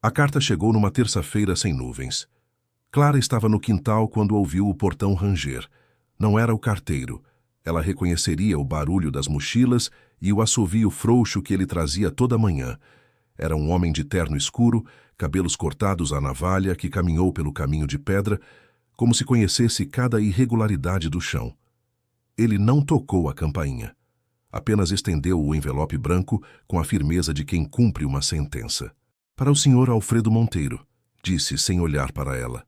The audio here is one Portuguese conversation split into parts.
A carta chegou numa terça-feira sem nuvens. Clara estava no quintal quando ouviu o portão ranger. Não era o carteiro. Ela reconheceria o barulho das mochilas e o assovio frouxo que ele trazia toda manhã. Era um homem de terno escuro, cabelos cortados à navalha, que caminhou pelo caminho de pedra, como se conhecesse cada irregularidade do chão. Ele não tocou a campainha. Apenas estendeu o envelope branco com a firmeza de quem cumpre uma sentença. Para o Sr. Alfredo Monteiro, disse sem olhar para ela.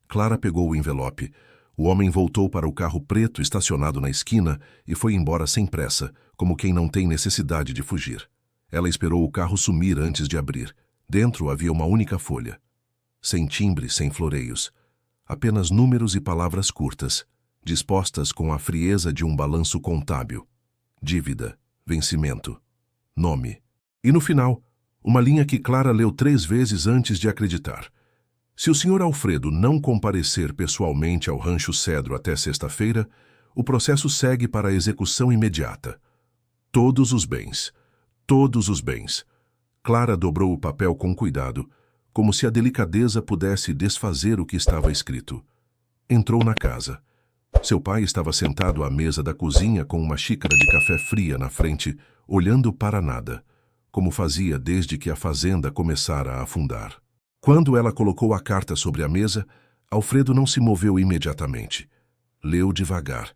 Clara pegou o envelope. O homem voltou para o carro preto estacionado na esquina e foi embora sem pressa, como quem não tem necessidade de fugir. Ela esperou o carro sumir antes de abrir. Dentro havia uma única folha. Sem timbre, sem floreios. Apenas números e palavras curtas, dispostas com a frieza de um balanço contábil. Dívida, vencimento, nome. E no final, uma linha que Clara leu 3 vezes antes de acreditar. Se o Sr. Alfredo não comparecer pessoalmente ao Rancho Cedro até sexta-feira, o processo segue para a execução imediata. Todos os bens. Todos os bens. Clara dobrou o papel com cuidado, como se a delicadeza pudesse desfazer o que estava escrito. Entrou na casa. Seu pai estava sentado à mesa da cozinha com uma xícara de café fria na frente, olhando para nada, como fazia desde que a fazenda começara a afundar. Quando ela colocou a carta sobre a mesa, Alfredo não se moveu imediatamente. Leu devagar.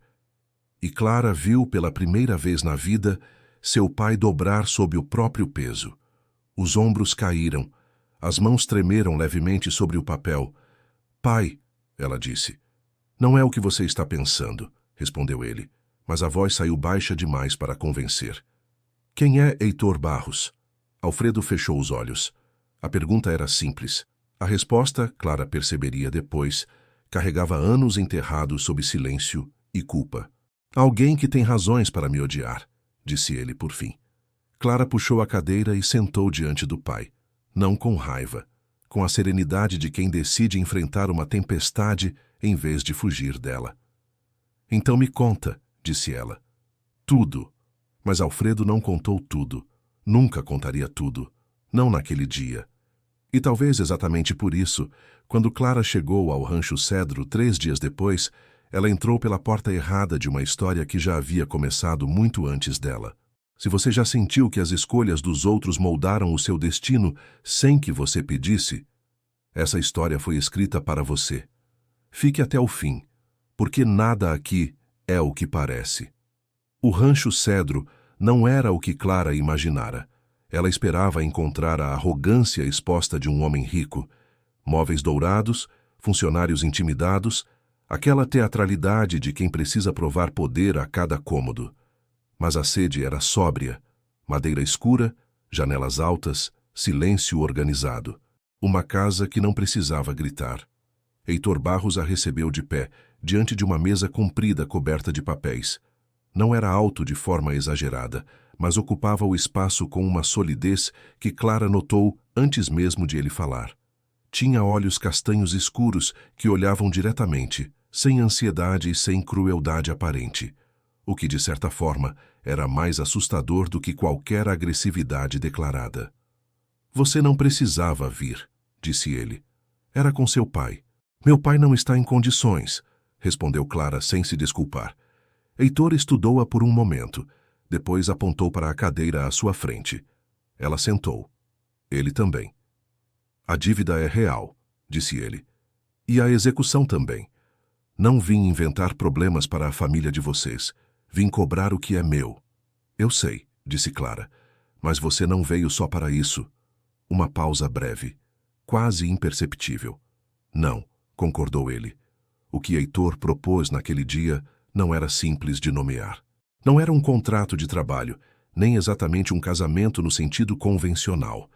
E Clara viu pela primeira vez na vida seu pai dobrar sob o próprio peso. Os ombros caíram, as mãos tremeram levemente sobre o papel. Pai, ela disse. Não é o que você está pensando, respondeu ele, mas a voz saiu baixa demais para convencer. Quem é Heitor Barros? Alfredo fechou os olhos. A pergunta era simples. A resposta, Clara perceberia depois, carregava anos enterrados sob silêncio e culpa. Alguém que tem razões para me odiar, disse ele por fim. Clara puxou a cadeira e sentou diante do pai, não com raiva, com a serenidade de quem decide enfrentar uma tempestade em vez de fugir dela. Então me conta, disse ela. Tudo. Mas Alfredo não contou tudo. Nunca contaria tudo. Não naquele dia. E talvez exatamente por isso, quando Clara chegou ao Rancho Cedro 3 dias depois, ela entrou pela porta errada de uma história que já havia começado muito antes dela. Se você já sentiu que as escolhas dos outros moldaram o seu destino sem que você pedisse, essa história foi escrita para você. Fique até o fim, porque nada aqui é o que parece. O Rancho Cedro não era o que Clara imaginara. Ela esperava encontrar a arrogância exposta de um homem rico, móveis dourados, funcionários intimidados, aquela teatralidade de quem precisa provar poder a cada cômodo. Mas a sede era sóbria, madeira escura, janelas altas, silêncio organizado. Uma casa que não precisava gritar. Heitor Barros a recebeu de pé, diante de uma mesa comprida coberta de papéis. Não era alto de forma exagerada, mas ocupava o espaço com uma solidez que Clara notou antes mesmo de ele falar. Tinha olhos castanhos escuros que olhavam diretamente, sem ansiedade e sem crueldade aparente, o que, de certa forma, era mais assustador do que qualquer agressividade declarada. Você não precisava vir, disse ele. Era com seu pai. Meu pai não está em condições, respondeu Clara sem se desculpar. Heitor estudou-a por um momento. Depois apontou para a cadeira à sua frente. Ela sentou. Ele também. A dívida é real, disse ele. E a execução também. Não vim inventar problemas para a família de vocês. Vim cobrar o que é meu. Eu sei, disse Clara. Mas você não veio só para isso. Uma pausa breve, quase imperceptível. Não, concordou ele. O que Heitor propôs naquele dia não era simples de nomear. Não era um contrato de trabalho, nem exatamente um casamento no sentido convencional.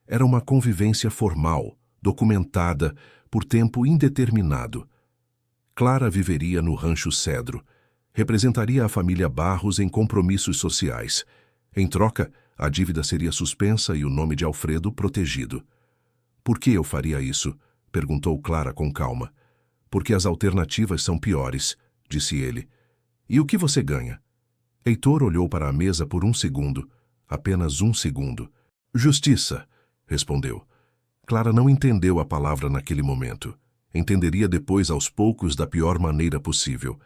Era uma convivência formal, documentada, por tempo indeterminado. Clara viveria no Rancho Cedro. Representaria a família Barros em compromissos sociais. Em troca, a dívida seria suspensa e o nome de Alfredo protegido. Por que eu faria isso? Perguntou Clara com calma. Porque as alternativas são piores, disse ele. E o que você ganha? Heitor olhou para a mesa por um segundo, apenas um segundo. Justiça, respondeu. Clara não entendeu a palavra naquele momento. Entenderia depois aos poucos da pior maneira possível.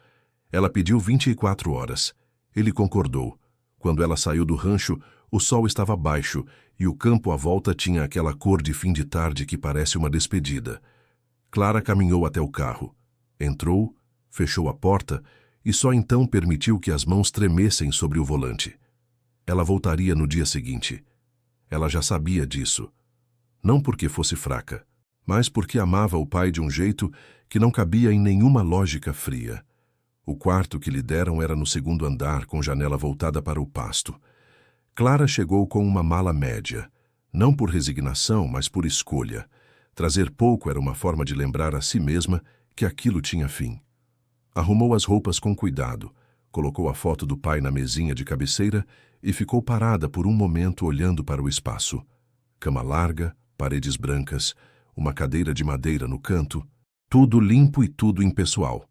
Ela pediu 24 horas. Ele concordou. Quando ela saiu do rancho, o sol estava baixo e o campo à volta tinha aquela cor de fim de tarde que parece uma despedida. Clara caminhou até o carro. Entrou, fechou a porta e só então permitiu que as mãos tremessem sobre o volante. Ela voltaria no dia seguinte. Ela já sabia disso. Não porque fosse fraca, mas porque amava o pai de um jeito que não cabia em nenhuma lógica fria. O quarto que lhe deram era no segundo andar, com janela voltada para o pasto. Clara chegou com uma mala média, não por resignação, mas por escolha. Trazer pouco era uma forma de lembrar a si mesma que aquilo tinha fim. Arrumou as roupas com cuidado, colocou a foto do pai na mesinha de cabeceira e ficou parada por um momento olhando para o espaço. Cama larga, paredes brancas, uma cadeira de madeira no canto, tudo limpo e tudo impessoal.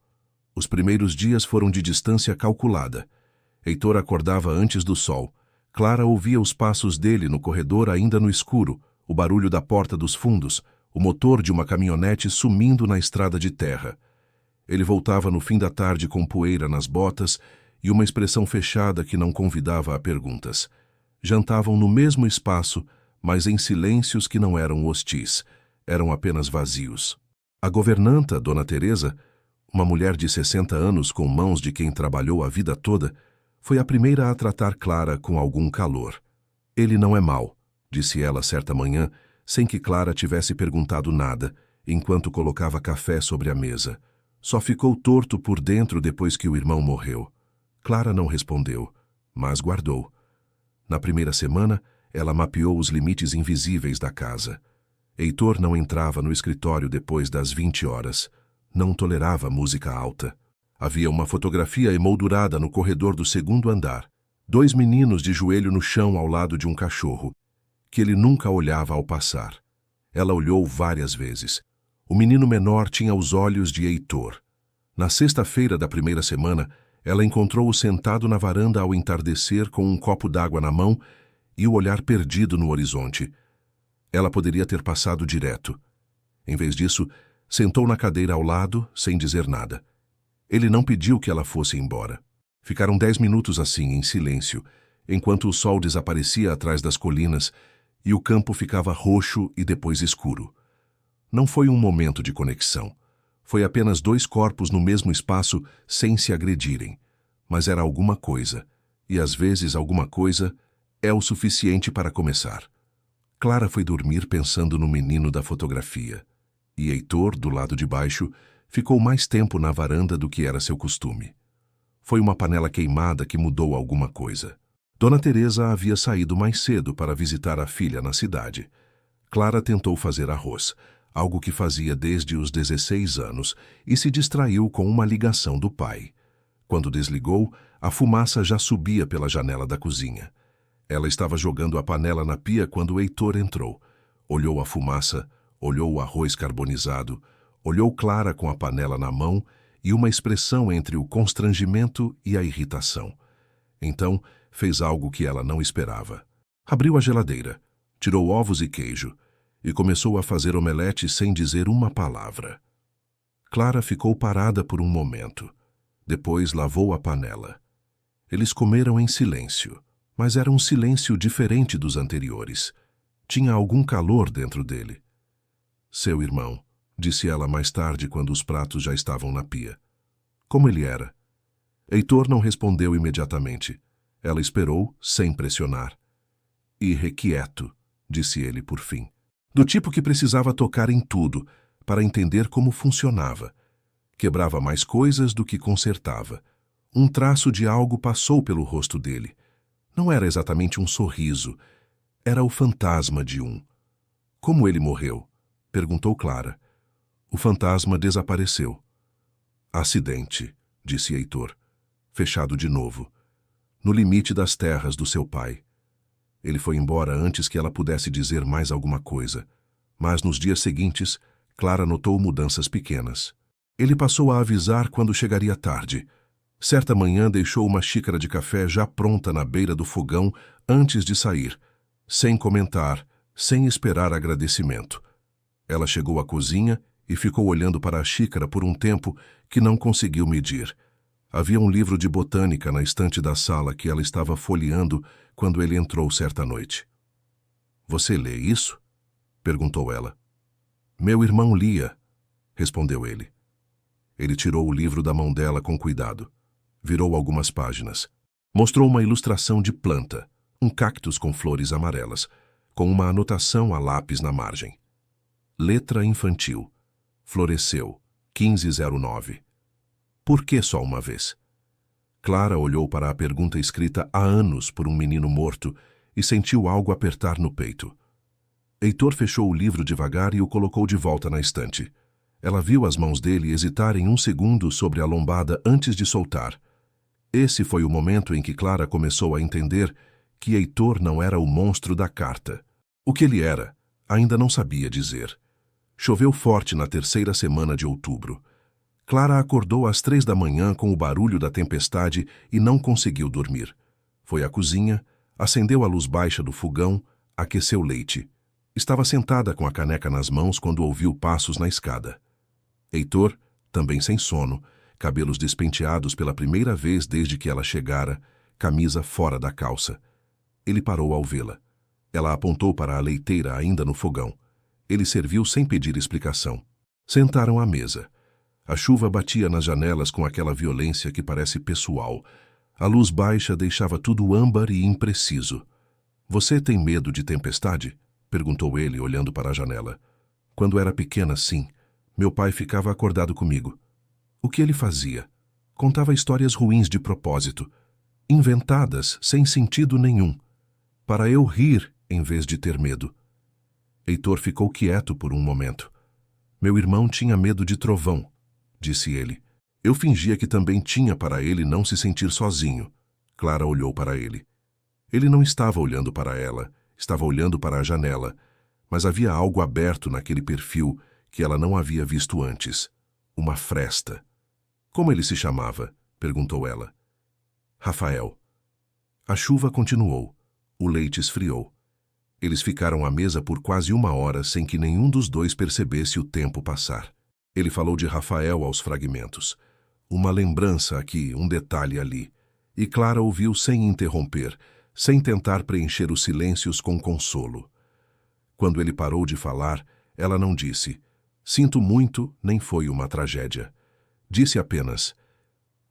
Os primeiros dias foram de distância calculada. Heitor acordava antes do sol. Clara ouvia os passos dele no corredor ainda no escuro, o barulho da porta dos fundos, o motor de uma caminhonete sumindo na estrada de terra. Ele voltava no fim da tarde com poeira nas botas e uma expressão fechada que não convidava a perguntas. Jantavam no mesmo espaço, mas em silêncios que não eram hostis, eram apenas vazios. A governanta, Dona Teresa, uma mulher de 60 anos com mãos de quem trabalhou a vida toda, foi a primeira a tratar Clara com algum calor. Ele não é mau, disse ela certa manhã, sem que Clara tivesse perguntado nada, enquanto colocava café sobre a mesa. Só ficou torto por dentro depois que o irmão morreu. Clara não respondeu, mas guardou. Na primeira semana, ela mapeou os limites invisíveis da casa. Heitor não entrava no escritório depois das 20 horas. Não tolerava música alta. Havia uma fotografia emoldurada no corredor do segundo andar. 2 meninos de joelho no chão ao lado de um cachorro, que ele nunca olhava ao passar. Ela olhou várias vezes. O menino menor tinha os olhos de Heitor. Na sexta-feira da primeira semana, ela encontrou-o sentado na varanda ao entardecer com um copo d'água na mão e o olhar perdido no horizonte. Ela poderia ter passado direto. Em vez disso, sentou na cadeira ao lado, sem dizer nada. Ele não pediu que ela fosse embora. Ficaram 10 minutos assim, em silêncio, enquanto o sol desaparecia atrás das colinas e o campo ficava roxo e depois escuro. Não foi um momento de conexão. Foi apenas 2 corpos no mesmo espaço sem se agredirem. Mas era alguma coisa, e às vezes alguma coisa é o suficiente para começar. Clara foi dormir pensando no menino da fotografia. E Heitor, do lado de baixo, ficou mais tempo na varanda do que era seu costume. Foi uma panela queimada que mudou alguma coisa. Dona Teresa havia saído mais cedo para visitar a filha na cidade. Clara tentou fazer arroz, algo que fazia desde os 16 anos, e se distraiu com uma ligação do pai. Quando desligou, a fumaça já subia pela janela da cozinha. Ela estava jogando a panela na pia quando Heitor entrou. Olhou a fumaça, olhou o arroz carbonizado, olhou Clara com a panela na mão e uma expressão entre o constrangimento e a irritação. Então, fez algo que ela não esperava. Abriu a geladeira, tirou ovos e queijo e começou a fazer omelete sem dizer uma palavra. Clara ficou parada por um momento. Depois lavou a panela. Eles comeram em silêncio, mas era um silêncio diferente dos anteriores. Tinha algum calor dentro dele. Seu irmão, disse ela mais tarde quando os pratos já estavam na pia. Como ele era? Heitor não respondeu imediatamente. Ela esperou, sem pressionar. Irrequieto, disse ele por fim. Do tipo que precisava tocar em tudo, para entender como funcionava. Quebrava mais coisas do que consertava. Um traço de algo passou pelo rosto dele. Não era exatamente um sorriso. Era o fantasma de um. Como ele morreu? Perguntou Clara. O fantasma desapareceu. Acidente, disse Heitor, fechado de novo, no limite das terras do seu pai. Ele foi embora antes que ela pudesse dizer mais alguma coisa, mas nos dias seguintes, Clara notou mudanças pequenas. Ele passou a avisar quando chegaria tarde. Certa manhã deixou uma xícara de café já pronta na beira do fogão antes de sair, sem comentar, sem esperar agradecimento. Ela chegou à cozinha e ficou olhando para a xícara por um tempo que não conseguiu medir. Havia um livro de botânica na estante da sala que ela estava folheando quando ele entrou certa noite. "Você lê isso?" perguntou ela. "Meu irmão lia", respondeu ele. Ele tirou o livro da mão dela com cuidado. Virou algumas páginas. Mostrou uma ilustração de planta, um cactus com flores amarelas, com uma anotação a lápis na margem. Letra infantil. Floresceu, 1509. Por que só uma vez? Clara olhou para a pergunta escrita há anos por um menino morto e sentiu algo apertar no peito. Heitor fechou o livro devagar e o colocou de volta na estante. Ela viu as mãos dele hesitarem um segundo sobre a lombada antes de soltar. Esse foi o momento em que Clara começou a entender que Heitor não era o monstro da carta. O que ele era, ainda não sabia dizer. Choveu forte na terceira semana de outubro. Clara acordou às 3 da manhã com o barulho da tempestade e não conseguiu dormir. Foi à cozinha, acendeu a luz baixa do fogão, aqueceu leite. Estava sentada com a caneca nas mãos quando ouviu passos na escada. Heitor, também sem sono, cabelos despenteados pela primeira vez desde que ela chegara, camisa fora da calça. Ele parou ao vê-la. Ela apontou para a leiteira ainda no fogão. Ele serviu sem pedir explicação. Sentaram à mesa. A chuva batia nas janelas com aquela violência que parece pessoal. A luz baixa deixava tudo âmbar e impreciso. "Você tem medo de tempestade?" perguntou ele, olhando para a janela. "Quando era pequena, sim. Meu pai ficava acordado comigo." O que ele fazia? Contava histórias ruins de propósito, inventadas sem sentido nenhum, para eu rir em vez de ter medo. Heitor ficou quieto por um momento. "Meu irmão tinha medo de trovão", disse ele. Eu fingia que também tinha para ele não se sentir sozinho. Clara olhou para ele. Ele não estava olhando para ela, estava olhando para a janela, mas havia algo aberto naquele perfil que ela não havia visto antes. Uma fresta. "Como ele se chamava?" perguntou ela. "Rafael." A chuva continuou. O leite esfriou. Eles ficaram à mesa por quase 1 hora sem que nenhum dos dois percebesse o tempo passar. Ele falou de Rafael aos fragmentos. Uma lembrança aqui, um detalhe ali. E Clara ouviu sem interromper, sem tentar preencher os silêncios com consolo. Quando ele parou de falar, ela não disse: "Sinto muito, nem foi uma tragédia." Disse apenas: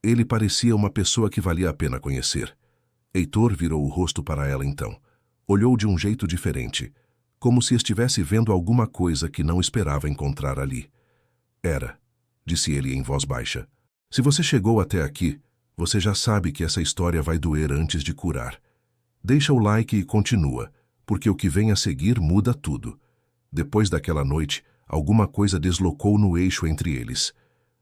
"Ele parecia uma pessoa que valia a pena conhecer." Heitor virou o rosto para ela então. Olhou de um jeito diferente, como se estivesse vendo alguma coisa que não esperava encontrar ali. "Era", disse ele em voz baixa. "Se você chegou até aqui, você já sabe que essa história vai doer antes de curar. Deixa o like e continua, porque o que vem a seguir muda tudo." Depois daquela noite, alguma coisa deslocou no eixo entre eles.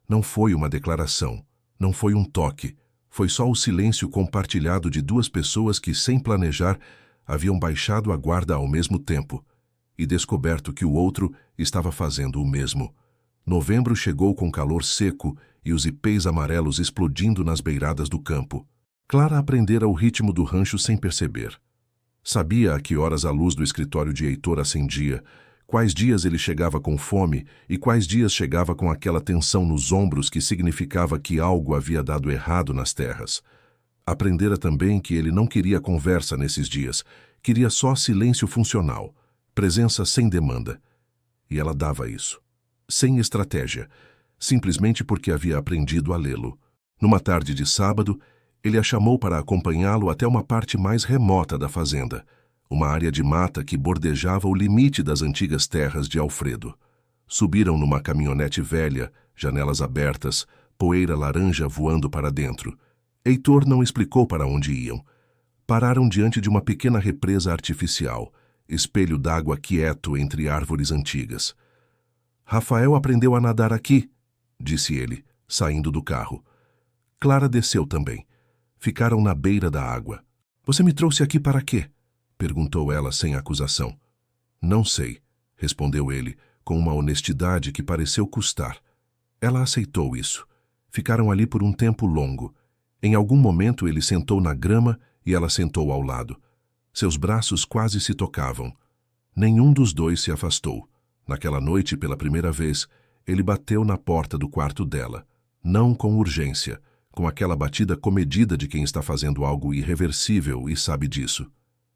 Não foi uma declaração, não foi um toque, foi só o silêncio compartilhado de duas pessoas que, sem planejar, haviam baixado a guarda ao mesmo tempo e descoberto que o outro estava fazendo o mesmo. Novembro chegou com calor seco e os ipês amarelos explodindo nas beiradas do campo. Clara aprendera o ritmo do rancho sem perceber. Sabia a que horas a luz do escritório de Heitor acendia, quais dias ele chegava com fome e quais dias chegava com aquela tensão nos ombros que significava que algo havia dado errado nas terras. Aprendera também que ele não queria conversa nesses dias, queria só silêncio funcional, presença sem demanda. E ela dava isso. Sem estratégia, simplesmente porque havia aprendido a lê-lo. Numa tarde de sábado, ele a chamou para acompanhá-lo até uma parte mais remota da fazenda, uma área de mata que bordejava o limite das antigas terras de Alfredo. Subiram numa caminhonete velha, janelas abertas, poeira laranja voando para dentro. Heitor não explicou para onde iam. Pararam diante de uma pequena represa artificial, espelho d'água quieto entre árvores antigas. "Rafael aprendeu a nadar aqui", disse ele, saindo do carro. Clara desceu também. Ficaram na beira da água. "Você me trouxe aqui para quê?" perguntou ela sem acusação. "Não sei", respondeu ele, com uma honestidade que pareceu custar. Ela aceitou isso. Ficaram ali por um tempo longo. Em algum momento ele sentou na grama e ela sentou ao lado. Seus braços quase se tocavam. Nenhum dos dois se afastou. Naquela noite, pela primeira vez, ele bateu na porta do quarto dela, não com urgência, com aquela batida comedida de quem está fazendo algo irreversível e sabe disso.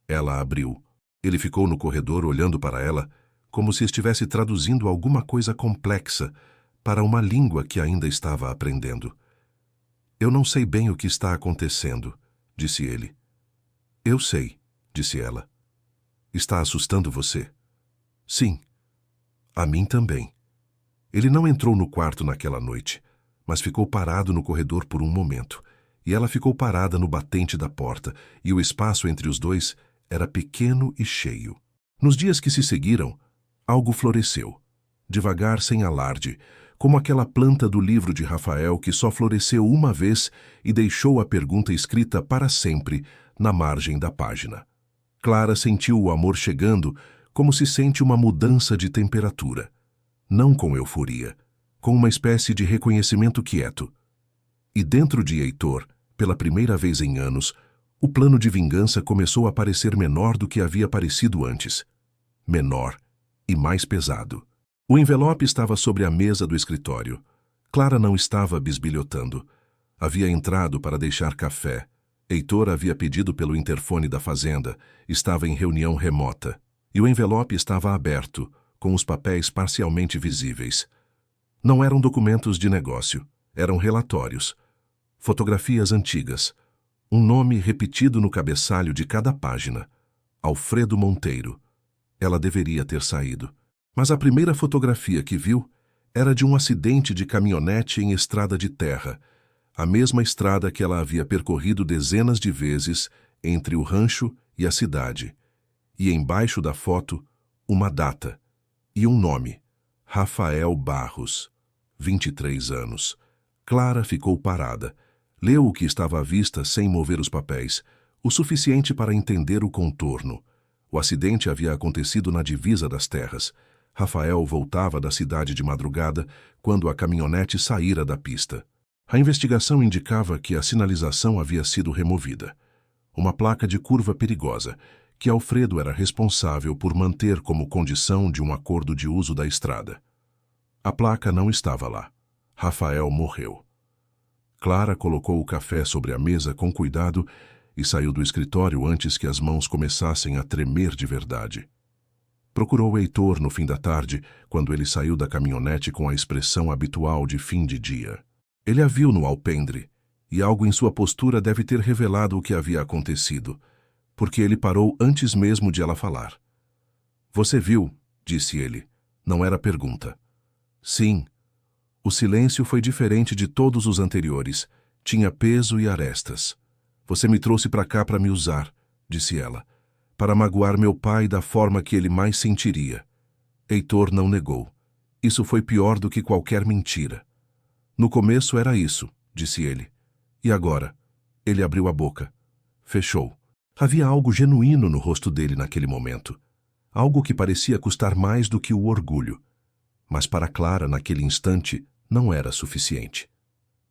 Ela abriu. Ele ficou no corredor olhando para ela, como se estivesse traduzindo alguma coisa complexa para uma língua que ainda estava aprendendo. Eu não sei bem o que está acontecendo, disse ele. Eu sei, disse ela. Está assustando você? Sim. A mim também. Ele não entrou no quarto naquela noite, mas ficou parado no corredor por um momento, e ela ficou parada no batente da porta, e o espaço entre os dois era pequeno e cheio. Nos dias que se seguiram, algo floresceu, devagar, sem alarde, como aquela planta do livro de Rafael que só floresceu uma vez e deixou a pergunta escrita para sempre na margem da página. Clara sentiu o amor chegando como se sente uma mudança de temperatura. Não com euforia, com uma espécie de reconhecimento quieto. E dentro de Heitor, pela primeira vez em anos, o plano de vingança começou a parecer menor do que havia parecido antes. Menor e mais pesado. O envelope estava sobre a mesa do escritório. Clara não estava bisbilhotando. Havia entrado para deixar café. Heitor havia pedido pelo interfone da fazenda, estava em reunião remota. E o envelope estava aberto, com os papéis parcialmente visíveis. Não eram documentos de negócio, eram relatórios. Fotografias antigas. Um nome repetido no cabeçalho de cada página. Alfredo Monteiro. Ela deveria ter saído. Mas a primeira fotografia que viu era de um acidente de caminhonete em estrada de terra, a mesma estrada que ela havia percorrido dezenas de vezes entre o rancho e a cidade. E embaixo da foto, uma data e um nome: Rafael Barros, 23 anos. Clara ficou parada. Leu o que estava à vista sem mover os papéis, o suficiente para entender o contorno. O acidente havia acontecido na divisa das terras. Rafael voltava da cidade de madrugada quando a caminhonete saíra da pista. A investigação indicava que a sinalização havia sido removida. Uma placa de curva perigosa, que Alfredo era responsável por manter como condição de um acordo de uso da estrada. A placa não estava lá. Rafael morreu. Clara colocou o café sobre a mesa com cuidado e saiu do escritório antes que as mãos começassem a tremer de verdade. Procurou Heitor no fim da tarde, quando ele saiu da caminhonete com a expressão habitual de fim de dia. Ele a viu no alpendre, e algo em sua postura deve ter revelado o que havia acontecido, porque ele parou antes mesmo de ela falar. Você viu, disse ele. Não era pergunta. Sim. O silêncio foi diferente de todos os anteriores. Tinha peso e arestas. Você me trouxe para cá para me usar, disse ela, para magoar meu pai da forma que ele mais sentiria. Heitor não negou. Isso foi pior do que qualquer mentira. No começo era isso, disse ele. E agora? Ele abriu a boca. Fechou. Havia algo genuíno no rosto dele naquele momento. Algo que parecia custar mais do que o orgulho. Mas para Clara, naquele instante, não era suficiente.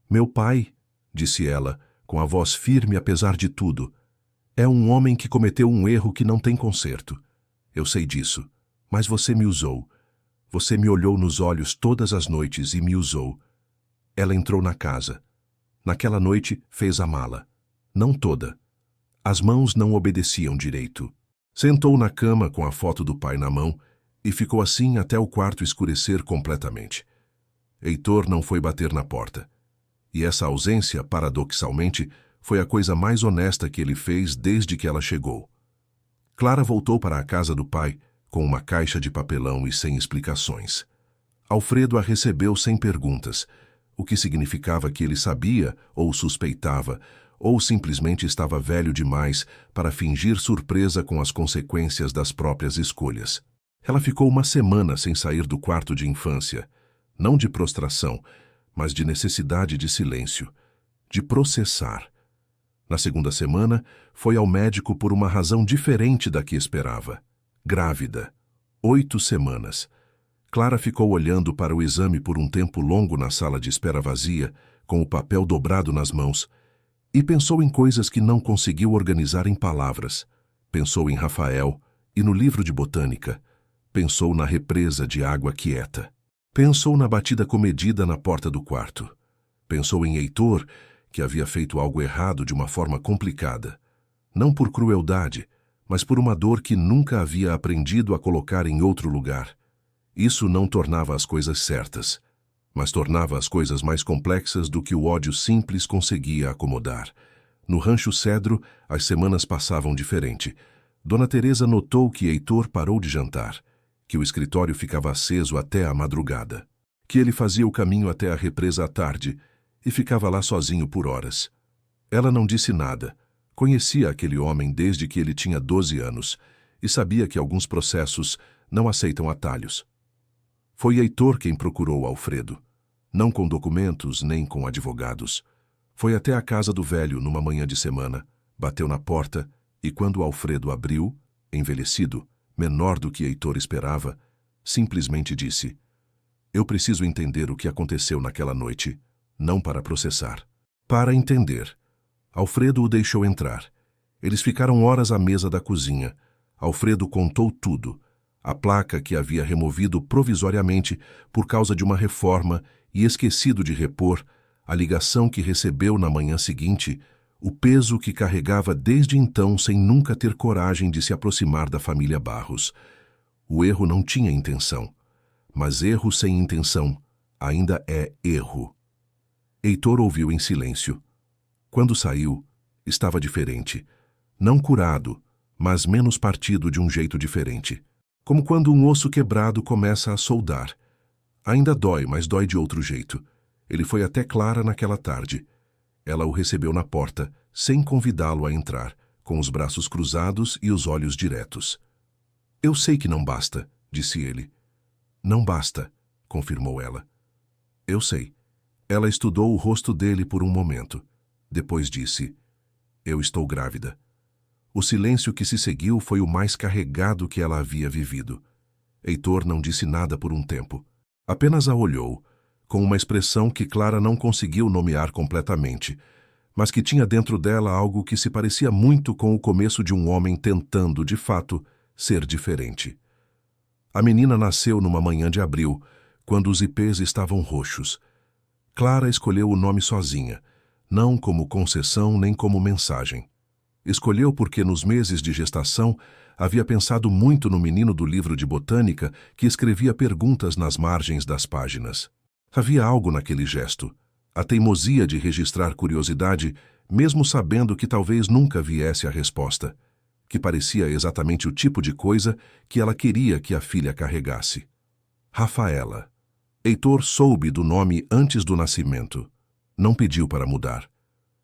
Meu pai, disse ela, com a voz firme apesar de tudo, é um homem que cometeu um erro que não tem conserto. Eu sei disso, mas você me usou. Você me olhou nos olhos todas as noites e me usou. Ela entrou na casa. Naquela noite, fez a mala. Não toda. As mãos não obedeciam direito. Sentou na cama com a foto do pai na mão e ficou assim até o quarto escurecer completamente. Heitor não foi bater na porta. E essa ausência, paradoxalmente, foi a coisa mais honesta que ele fez desde que ela chegou. Clara voltou para a casa do pai com uma caixa de papelão e sem explicações. Alfredo a recebeu sem perguntas, o que significava que ele sabia ou suspeitava, ou simplesmente estava velho demais para fingir surpresa com as consequências das próprias escolhas. Ela ficou uma semana sem sair do quarto de infância, não de prostração, mas de necessidade de silêncio, de processar. Na segunda semana, foi ao médico por uma razão diferente da que esperava. Grávida. 8 semanas. Clara ficou olhando para o exame por um tempo longo na sala de espera vazia, com o papel dobrado nas mãos, e pensou em coisas que não conseguiu organizar em palavras. Pensou em Rafael e no livro de botânica. Pensou na represa de água quieta. Pensou na batida comedida na porta do quarto. Pensou em Heitor, que havia feito algo errado de uma forma complicada. Não por crueldade, mas por uma dor que nunca havia aprendido a colocar em outro lugar. Isso não tornava as coisas certas, mas tornava as coisas mais complexas do que o ódio simples conseguia acomodar. No Rancho Cedro, as semanas passavam diferente. Dona Teresa notou que Heitor parou de jantar, que o escritório ficava aceso até a madrugada, que ele fazia o caminho até a represa à tarde e ficava lá sozinho por horas. Ela não disse nada. Conhecia aquele homem desde que ele tinha 12 anos e sabia que alguns processos não aceitam atalhos. Foi Heitor quem procurou Alfredo, não com documentos nem com advogados. Foi até a casa do velho numa manhã de semana, bateu na porta e quando Alfredo abriu, envelhecido, menor do que Heitor esperava, simplesmente disse: "Eu preciso entender o que aconteceu naquela noite, não para processar, para entender." Alfredo o deixou entrar. Eles ficaram horas à mesa da cozinha. Alfredo contou tudo. A placa que havia removido provisoriamente por causa de uma reforma e esquecido de repor, a ligação que recebeu na manhã seguinte, o peso que carregava desde então sem nunca ter coragem de se aproximar da família Barros. O erro não tinha intenção, mas erro sem intenção ainda é erro. Heitor ouviu em silêncio. Quando saiu, estava diferente. Não curado, mas menos partido de um jeito diferente. Como quando um osso quebrado começa a soldar. Ainda dói, mas dói de outro jeito. Ele foi até Clara naquela tarde. Ela o recebeu na porta, sem convidá-lo a entrar, com os braços cruzados e os olhos diretos. "Eu sei que não basta", disse ele. "Não basta", confirmou ela. "Eu sei." Ela estudou o rosto dele por um momento. Depois disse: "Eu estou grávida." O silêncio que se seguiu foi o mais carregado que ela havia vivido. Heitor não disse nada por um tempo. Apenas a olhou, com uma expressão que Clara não conseguiu nomear completamente, mas que tinha dentro dela algo que se parecia muito com o começo de um homem tentando, de fato, ser diferente. A menina nasceu numa manhã de abril, quando os ipês estavam roxos. Clara escolheu o nome sozinha, não como concessão nem como mensagem. Escolheu porque nos meses de gestação havia pensado muito no menino do livro de botânica que escrevia perguntas nas margens das páginas. Havia algo naquele gesto, a teimosia de registrar curiosidade, mesmo sabendo que talvez nunca viesse a resposta, que parecia exatamente o tipo de coisa que ela queria que a filha carregasse. Rafaela. Heitor soube do nome antes do nascimento. Não pediu para mudar.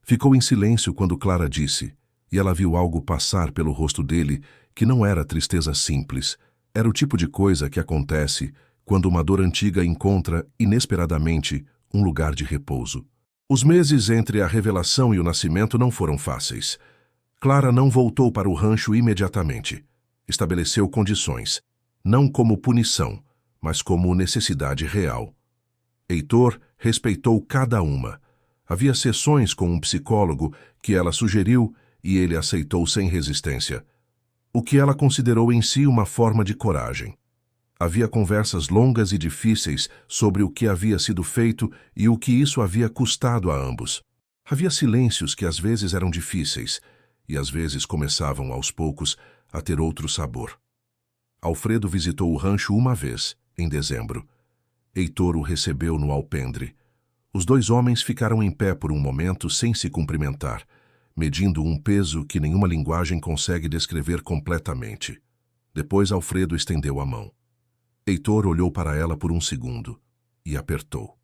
Ficou em silêncio quando Clara disse, e ela viu algo passar pelo rosto dele que não era tristeza simples. Era o tipo de coisa que acontece quando uma dor antiga encontra, inesperadamente, um lugar de repouso. Os meses entre a revelação e o nascimento não foram fáceis. Clara não voltou para o rancho imediatamente. Estabeleceu condições, não como punição, mas como necessidade real. Heitor respeitou cada uma. Havia sessões com um psicólogo que ela sugeriu e ele aceitou sem resistência, o que ela considerou em si uma forma de coragem. Havia conversas longas e difíceis sobre o que havia sido feito e o que isso havia custado a ambos. Havia silêncios que às vezes eram difíceis e às vezes começavam aos poucos a ter outro sabor. Alfredo visitou o rancho uma vez, em dezembro. Heitor o recebeu no alpendre. Os dois homens ficaram em pé por um momento sem se cumprimentar, medindo um peso que nenhuma linguagem consegue descrever completamente. Depois Alfredo estendeu a mão. Heitor olhou para ela por um segundo e apertou.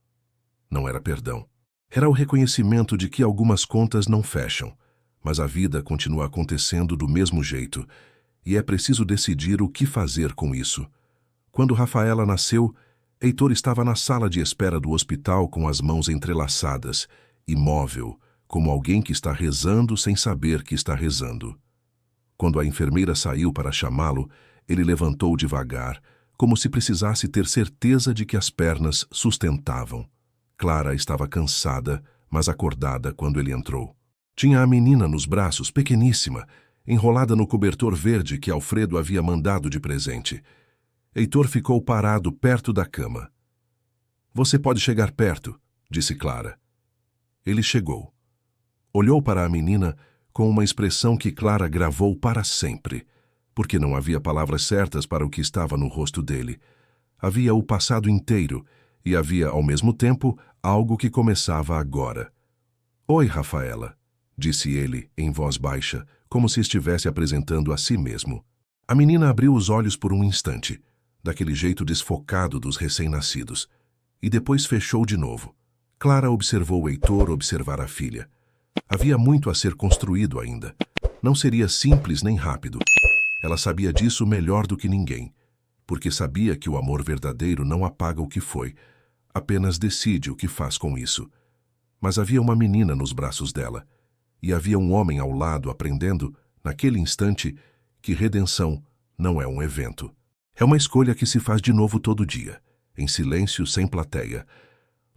Não era perdão. Era o reconhecimento de que algumas contas não fecham, mas a vida continua acontecendo do mesmo jeito e é preciso decidir o que fazer com isso. Quando Rafaela nasceu, Heitor estava na sala de espera do hospital com as mãos entrelaçadas, imóvel, como alguém que está rezando sem saber que está rezando. Quando a enfermeira saiu para chamá-lo, ele levantou devagar, como se precisasse ter certeza de que as pernas sustentavam. Clara estava cansada, mas acordada quando ele entrou. Tinha a menina nos braços, pequeníssima, enrolada no cobertor verde que Alfredo havia mandado de presente. Heitor ficou parado perto da cama. Você pode chegar perto, disse Clara. Ele chegou. Olhou para a menina com uma expressão que Clara gravou para sempre, porque não havia palavras certas para o que estava no rosto dele. Havia o passado inteiro e havia, ao mesmo tempo, algo que começava agora. Oi, Rafaela, disse ele em voz baixa, como se estivesse apresentando a si mesmo. A menina abriu os olhos por um instante, daquele jeito desfocado dos recém-nascidos, e depois fechou de novo. Clara observou Heitor observar a filha. Havia muito a ser construído ainda. Não seria simples nem rápido. Ela sabia disso melhor do que ninguém, porque sabia que o amor verdadeiro não apaga o que foi, apenas decide o que faz com isso. Mas havia uma menina nos braços dela, e havia um homem ao lado aprendendo, naquele instante, que redenção não é um evento. É uma escolha que se faz de novo todo dia, em silêncio, sem plateia.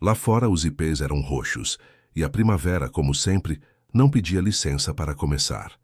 Lá fora os ipês eram roxos, e a primavera, como sempre, não pedia licença para começar.